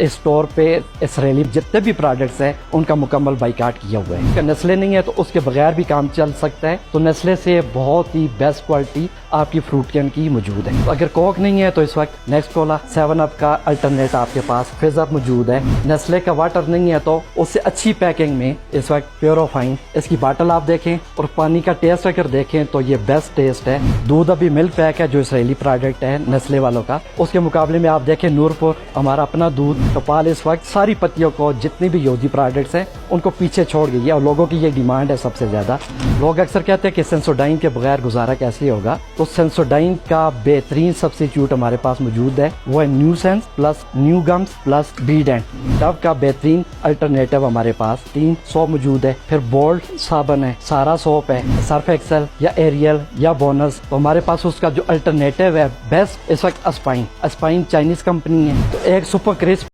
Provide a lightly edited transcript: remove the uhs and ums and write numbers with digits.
Store پہ اسرائیلی جتنے بھی پروڈکٹس ہیں ان کا مکمل بائیکاٹ کیا ہوا ہے. نیسلے نہیں ہے تو اس کے بغیر بھی کام چل سکتا ہے. تو نیسلے سے بہت ہی بیسٹ کوالٹی آپ کی فروٹ کین کی موجود ہے. اگر کوک نہیں ہے تو اس وقت نیکسٹ کولا 7 اپ کا الٹرنیٹ آپ کے پاس فیز اپ موجود ہے. نیسلے کا واٹر نہیں ہے تو اس سے اچھی پیکنگ میں اس وقت پیورو فائن اس کی باٹل آپ دیکھیں اور پانی کا ٹیسٹ اگر دیکھیں تو یہ بیسٹ ٹیسٹ ہے. دودھ ابھی ملک پیک ہے جو اسرائیلی پروڈکٹ ہے نیسلے والوں کا. اس کے مقابلے میں آپ دیکھیں نور پور ہمارا اپنا دودھ ٹپال اس وقت ساری پتیوں کو جتنی بھی یودی پروڈکٹس ہیں ان کو پیچھے چھوڑ گئی ہے اور لوگوں کی یہ ڈیمانڈ ہے سب سے زیادہ. لوگ اکثر کہتے ہیں کہ سینسوڈائن کے بغیر گزارا کیسے ہوگا. تو سینسوڈائن کا بہترین سبسٹیٹیوٹ ہمارے پاس موجود ہے وہ ہے new sense plus new gums plus bed end. ڈو کا بہترین الٹرنیٹو ہمارے پاس 300 موجود ہے. پھر بولڈ صابن ہے, سارا سوپ ہے, سرف ایکسل یا ایریل یا بونس. تو ہمارے پاس اس کا جو الٹرنیٹو ہے بیسٹ اس وقت اسپائن چائنیز کمپنی ہے. تو ایک سپر کرسپ